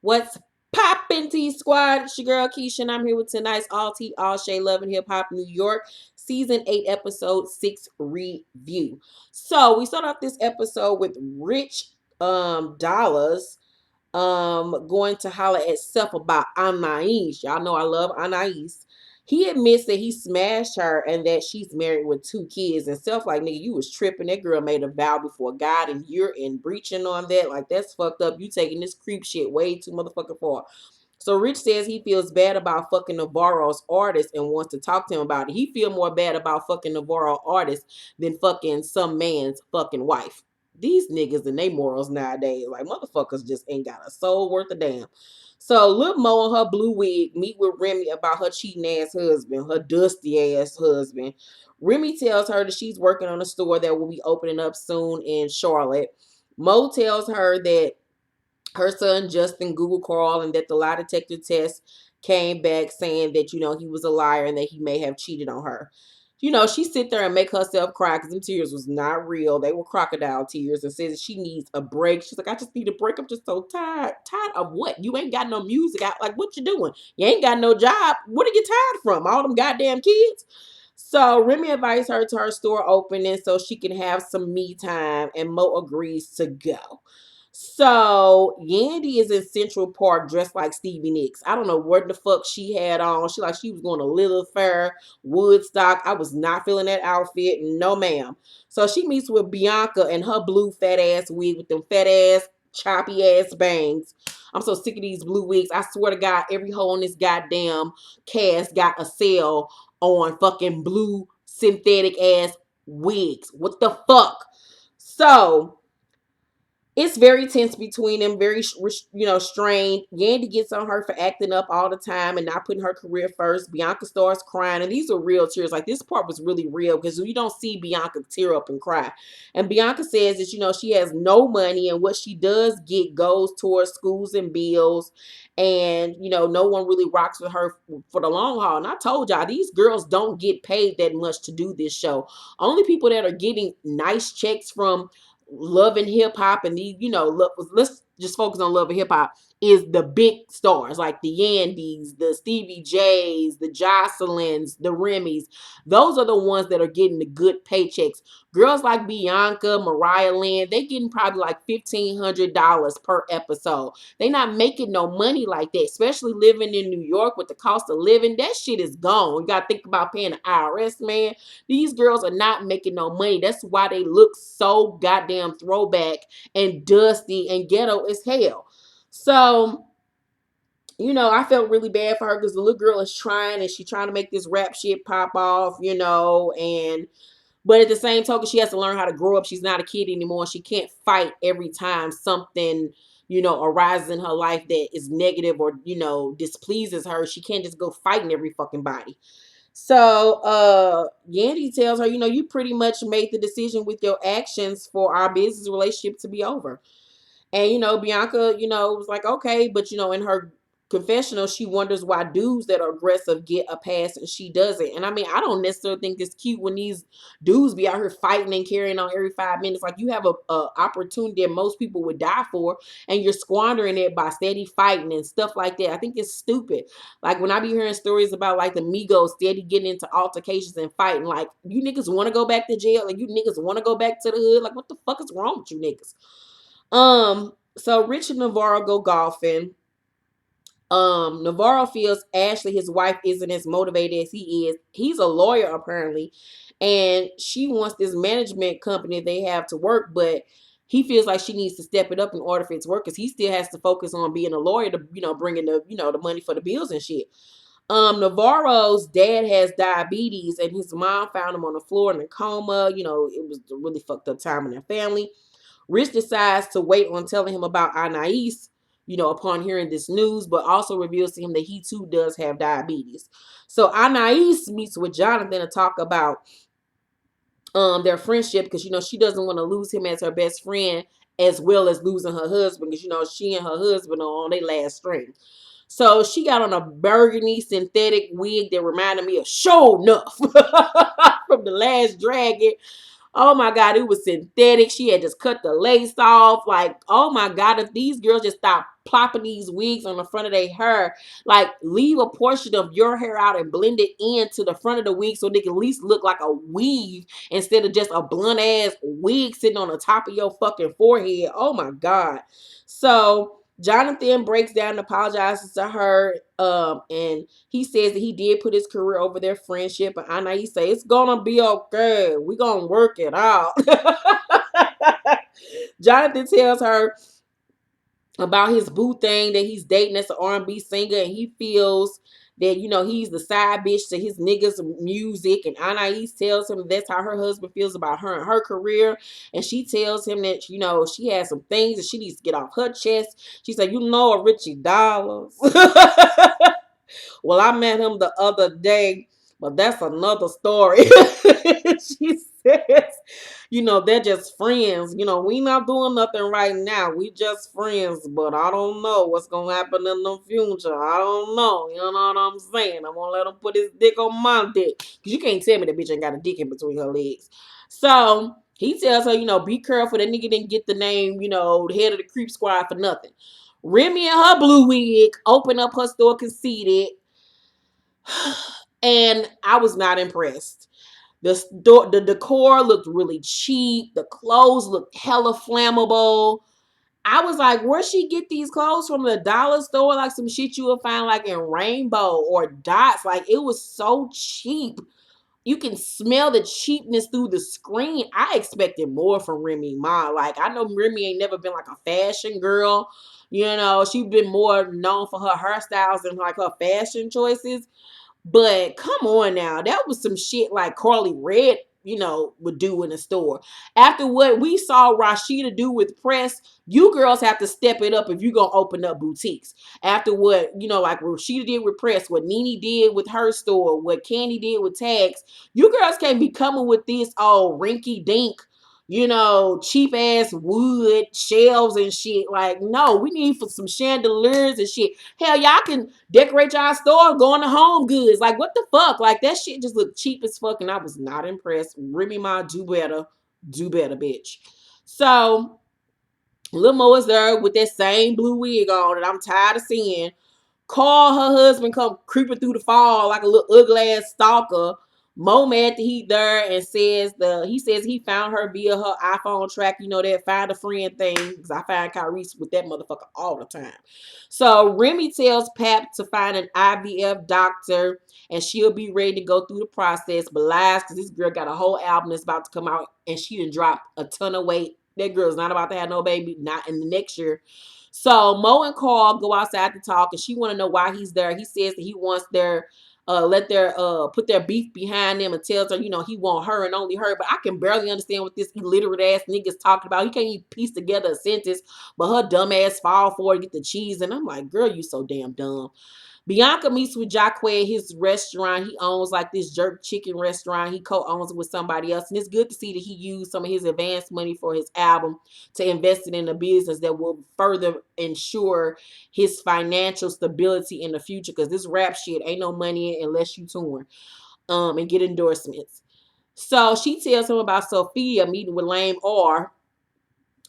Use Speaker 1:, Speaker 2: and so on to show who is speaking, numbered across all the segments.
Speaker 1: What's poppin' T Squad? It's your girl Keisha, and I'm here with tonight's All Tea, All Shade Love and Hip Hop New York Season 8, Episode 6 review. So we start off this episode with Rich Dollars going to holler at Seth about Anais. Y'all know I love Anais. He admits that he smashed her and that she's married with 2 kids. And Seth like, nigga, you was tripping. That girl made a vow before God and you're in breaching on that. Like, that's fucked up. You taking this creep shit way too motherfucking far. So Rich says he feels bad about fucking Navarro's artist and wants to talk to him about it. He feel more bad about fucking Navarro artist than fucking some man's fucking wife. These niggas and they morals nowadays, like motherfuckers just ain't got a soul worth a damn. So Lil Mo and her blue wig meet with Remy about her cheating ass husband, her dusty ass husband. Remy tells her that she's working on a store that will be opening up soon in Charlotte. Mo tells her that her son Justin Google called and that the lie detector test came back saying that, he was a liar and that he may have cheated on her. She sit there and make herself cry because them tears was not real. They were crocodile tears, and says that she needs a break. She's like, I just need a break. I'm just so tired. Tired of what? You ain't got no music out. Like, what you doing? You ain't got no job. What are you tired from? All them goddamn kids? So Remy invites her to her store opening so she can have some me time, and Mo agrees to go. So Yandy is in Central Park dressed like Stevie Nicks. I don't know what the fuck she had on. She was going to Lilith Fair, Woodstock. I was not feeling that outfit. No, ma'am. So she meets with Bianca and her blue fat ass wig with them fat ass, choppy ass bangs. I'm so sick of these blue wigs. I swear to God, every hoe on this goddamn cast got a sale on fucking blue synthetic ass wigs. What the fuck? So it's very tense between them, very, strained. Yandy gets on her for acting up all the time and not putting her career first. Bianca starts crying, and these are real tears. Like, this part was really real because you don't see Bianca tear up and cry. And Bianca says that, she has no money, and what she does get goes towards schools and bills. And, no one really rocks with her for the long haul. And I told y'all, these girls don't get paid that much to do this show. Only people that are getting nice checks from Love and Hip Hop and these, let's just focus on Love and Hip Hop, is the big stars like the Yandys, the Stevie J's, the Jocelyn's, the Remy's. Those are the ones that are getting the good paychecks. Girls like Bianca, Mariah Lynn, they getting probably like $1,500 per episode. They not making no money like that, especially living in New York with the cost of living. That shit is gone. You got to think about paying the IRS, man. These girls are not making no money. That's why they look so goddamn throwback and dusty and ghetto as hell. So, I felt really bad for her because the little girl is trying and she's trying to make this rap shit pop off, but at the same token, she has to learn how to grow up. She's not a kid anymore. She can't fight every time something, arises in her life that is negative or, displeases her. She can't just go fighting every fucking body. So Yandy tells her, you pretty much made the decision with your actions for our business relationship to be over. And, Bianca, was like, okay, but, in her confessional, she wonders why dudes that are aggressive get a pass and she doesn't. And I mean, I don't necessarily think it's cute when these dudes be out here fighting and carrying on every 5 minutes. Like, you have a opportunity that most people would die for, and you're squandering it by steady fighting and stuff like that. I think it's stupid. Like, when I be hearing stories about, like, the Migos steady getting into altercations and fighting, like, you niggas want to go back to jail? Like, you niggas want to go back to the hood? Like, what the fuck is wrong with you niggas? So Rich and Navarro go golfing. Navarro feels Ashley, his wife, isn't as motivated as he is. He's a lawyer apparently, and she wants this management company they have to work, but he feels like she needs to step it up in order for it to work because he still has to focus on being a lawyer to, bringing the, the money for the bills and shit. Navarro's dad has diabetes and his mom found him on the floor in a coma. It was a really fucked up time in their family. Rich decides to wait on telling him about Anais, upon hearing this news, but also reveals to him that he too does have diabetes. So Anais meets with Jonathan to talk about their friendship because, she doesn't want to lose him as her best friend as well as losing her husband because, she and her husband are on their last string. So she got on a burgundy synthetic wig that reminded me of Show Enough from The Last Dragon. Oh my God, it was synthetic. She had just cut the lace off. Like, oh my God, if these girls just stop plopping these wigs on the front of their hair, like leave a portion of your hair out and blend it into the front of the wig so they can at least look like a weave instead of just a blunt ass wig sitting on the top of your fucking forehead. Oh my God. So Jonathan breaks down and apologizes to her, and he says that he did put his career over their friendship. And Anais say it's gonna be okay. We gonna work it out. Jonathan tells her about his boo thing that he's dating as an R&B singer, and he feels that, you know, he's the side bitch to his niggas music. And Anais tells him that's how her husband feels about her and her career. And she tells him that, you know, she has some things that she needs to get off her chest. She said, you know, a Richie Dollars. Well, I met him the other day, but that's another story. She says, you know, they're just friends. You know, we not doing nothing right now. We just friends, but I don't know what's going to happen in the future. I don't know. You know what I'm saying? I'm going to let him put his dick on my dick. Because you can't tell me that bitch ain't got a dick in between her legs. So he tells her, you know, be careful. That nigga didn't get the name, you know, the head of the creep squad for nothing. Remy and her blue wig open up her store conceited. And I was not impressed. The decor looked really cheap. The clothes looked hella flammable. I was like, where'd she get these clothes from? The dollar store? Like some shit you would find like in Rainbow or Dots. Like it was so cheap. You can smell the cheapness through the screen. I expected more from Remy Ma. Like I know Remy ain't never been like a fashion girl. You know, she's been more known for her hairstyles and like her fashion choices. But come on now, that was some shit like Carly Red, you know, would do in a store. After what we saw Rashida do with Press, you girls have to step it up if you're going to open up boutiques. After what, you know, like Rashida did with Press, what Nene did with her store, what Candy did with Tags, you girls can't be coming with this all rinky dink, you know, cheap ass wood shelves and shit. Like, no, we need for some chandeliers and shit. Hell, y'all can decorate y'all store, go into Home Goods. Like, what the fuck? Like, that shit just looked cheap as fuck, and I was not impressed. Remy Ma, do better. Do better, bitch. So, Lil Mo is there with that same blue wig on that I'm tired of seeing. Call her husband come creeping through the fall like a little ugly ass stalker. Mo mad that he there and says he found her via her iPhone track, you know, that find a friend thing. Because I find Kyrese with that motherfucker all the time. So Remy tells Pap to find an IVF doctor and she'll be ready to go through the process, but lies because this girl got a whole album that's about to come out and she done dropped a ton of weight. That girl's not about to have no baby, not in the next year. So Mo and Carl go outside to talk, and she want to know why he's there. He says that he wants their put their beef behind them, and tells her, you know, he want her and only her. But I can barely understand what this illiterate ass nigga's talking about. He can't even piece together a sentence, but her dumb ass fall for it to get the cheese, and I'm like, girl, you so damn dumb. Bianca meets with Jacque at his restaurant. He owns like this jerk chicken restaurant. He co-owns it with somebody else. And it's good to see that he used some of his advance money for his album to invest it in a business that will further ensure his financial stability in the future. Because this rap shit ain't no money unless you tour and get endorsements. So she tells him about Sophia meeting with Lame R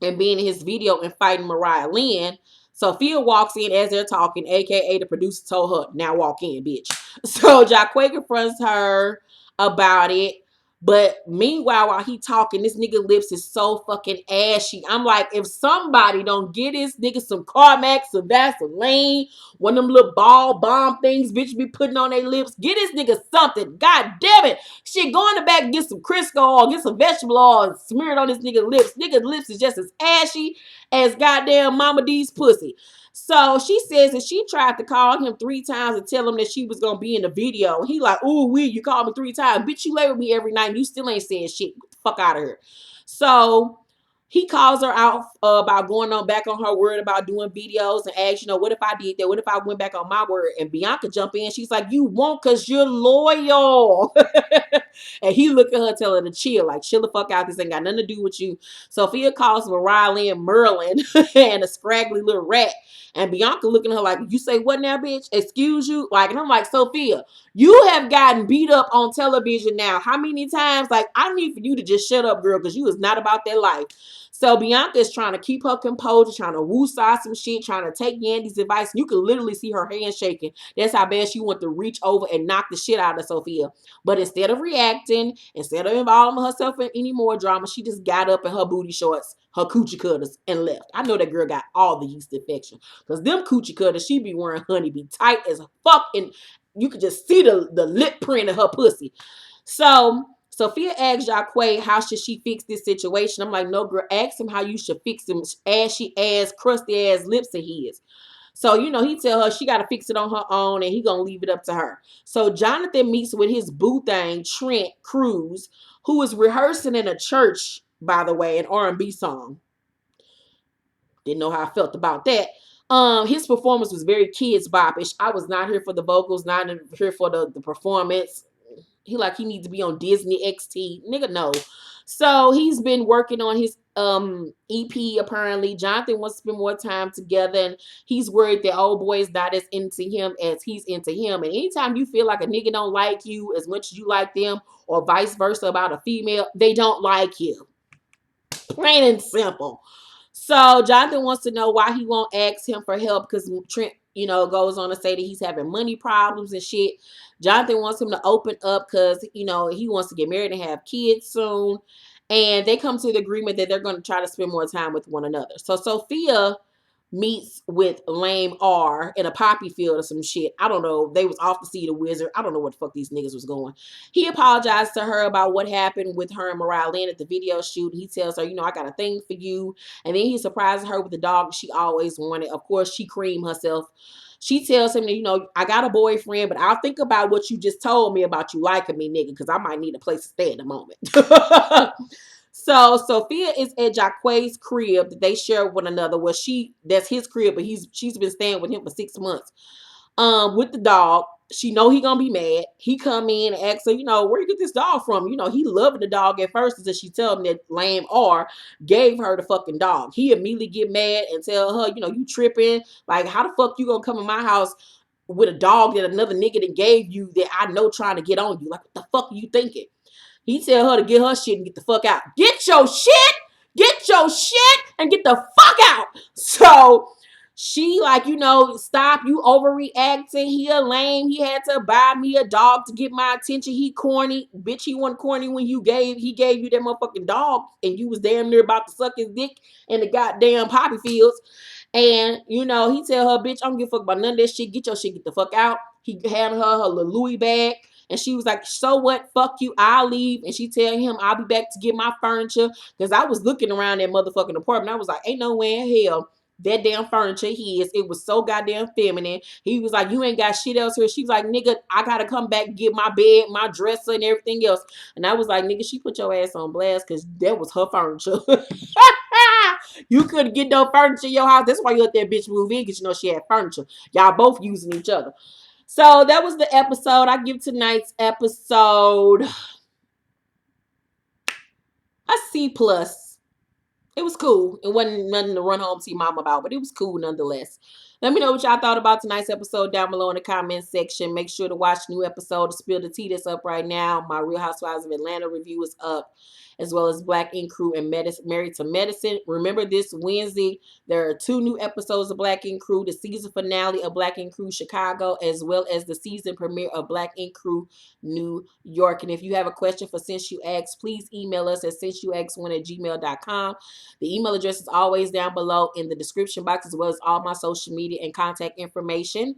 Speaker 1: and being in his video and fighting Mariah Lynn. Sophia walks in as they're talking, aka the producer told her, now walk in, bitch. So Jacque confronts her about it. But meanwhile, while he talking, this nigga lips is so fucking ashy. I'm like, if somebody don't get this nigga some Carmax, some Vaseline, one of them little ball bomb things bitch be putting on their lips, get this nigga something. God damn it. Shit, go in the back and get some Crisco oil, get some vegetable oil and smear it on this nigga lips. Nigga lips is just as ashy as goddamn Mama D's pussy. So she says that she tried to call him 3 times and tell him that she was going to be in the video. He like, ooh, you called me 3 times. Bitch, you lay with me every night and you still ain't saying shit. Get the fuck out of here. So He calls her out about going on back on her word about doing videos and asks, what if I did that? What if I went back on my word? And Bianca jump in. She's like, you won't because you're loyal. And he look at her, tell her to chill. Like, chill the fuck out. This ain't got nothing to do with you. Sophia calls Mariah Lynn Merlin and a scraggly little rat. And Bianca looking at her like, you say what now, bitch? Excuse you? Like, and I'm like, Sophia, you have gotten beat up on television now. How many times? Like, I need for you to just shut up, girl, because you is not about that life. So Bianca is trying to keep her composure, trying to woo-saw some shit, trying to take Yandy's advice. You can literally see her hand shaking. That's how bad she wants to reach over and knock the shit out of Sophia. But instead of reacting, instead of involving herself in any more drama, she just got up in her booty shorts, her coochie cutters, and left. I know that girl got all the yeast infection. Because them coochie cutters she be wearing, honey, be tight as fuck. And you could just see the lip print of her pussy. So Sophia asked Jacquay how should she fix this situation. I'm like, no, girl, ask him how you should fix him. Ashy ass, crusty ass lips of his. So, he tell her she got to fix it on her own and he going to leave it up to her. So Jonathan meets with his boo thing, Trent Cruz, who is rehearsing in a church, by the way, an R&B song. Didn't know how I felt about that. His performance was very kids bop-ish. I was not here for the vocals, not here for the performance. He needs to be on Disney XT. Nigga, no. So he's been working on his EP apparently. Jonathan wants to spend more time together and he's worried that old boy is not as into him as he's into him. And anytime you feel like a nigga don't like you as much as you like them or vice versa about a female, they don't like you. Plain and simple. So Jonathan wants to know why he won't ask him for help because Trent, goes on to say that he's having money problems and shit. Jonathan wants him to open up because, he wants to get married and have kids soon. And they come to the agreement that they're going to try to spend more time with one another. So Sophia meets with Lame R in a poppy field or some shit. I don't know. They was off to see the wizard. I don't know what the fuck these niggas was going. He apologized to her about what happened with her and Mariah Lynn at the video shoot. He tells her, I got a thing for you. And then he surprises her with the dog she always wanted. Of course, she creamed herself. She tells him that, I got a boyfriend, but I'll think about what you just told me about you liking me, nigga, because I might need a place to stay in a moment. So Sophia is at Jacquay's crib that they share with one another. Well, that's his crib, but she's been staying with him for 6 months. With the dog. She know he gonna be mad. He come in and asks her, where you get this dog from? He loved the dog at first until she tell him that Lame R gave her the fucking dog. He immediately get mad and tell her, you tripping. Like, how the fuck you gonna come in my house with a dog that another nigga that gave you that I know trying to get on you? Like, what the fuck are you thinking? He tell her to get her shit and get the fuck out. Get your shit, and get the fuck out. So she stop, you overreacting. He a lame. He had to buy me a dog to get my attention. He corny. Bitch, he wasn't corny when he gave you that motherfucking dog and you was damn near about to suck his dick in the goddamn poppy fields. And, he tell her, bitch, I don't give a fuck about none of that shit. Get your shit, get the fuck out. He handed her little Louis bag. And she was like, so what? Fuck you. I'll leave. And she tell him, I'll be back to get my furniture. Because I was looking around that motherfucking apartment. I was like, ain't no way in hell that damn furniture his. It was so goddamn feminine. He was like, you ain't got shit else here. She was like, nigga, I got to come back and get my bed, my dresser, and everything else. And I was like, nigga, she put your ass on blast because that was her furniture. You couldn't get no furniture in your house. That's why you let that bitch move in because she had furniture. Y'all both using each other. So that was the episode. I give tonight's episode a C+. It was cool. It wasn't nothing to run home to your mom about, but it was cool nonetheless. Let me know what y'all thought about tonight's episode down below in the comment section. Make sure to watch the new episode of Spill the Tea that's up right now. My Real Housewives of Atlanta review is up, as well as Black Ink Crew and Married to Medicine. Remember, this Wednesday, there are 2 new episodes of Black Ink Crew, the season finale of Black Ink Crew Chicago, as well as the season premiere of Black Ink Crew New York. And if you have a question for Since You Asked, please email us at since-you-asked1@gmail.com. The email address is always down below in the description box, as well as all my social media and contact information.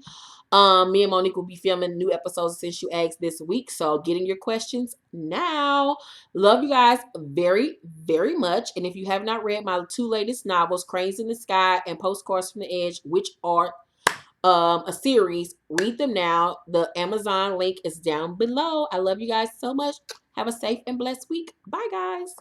Speaker 1: Me and Monique will be filming new episodes Since You Asked this week, so getting your questions now. Love you guys very, very much. And if you have not read my 2 latest novels, Cranes in the Sky and Postcards from the Edge, which are a series, read them now. The Amazon link is down below. I love you guys so much. Have a safe and blessed week. Bye, guys.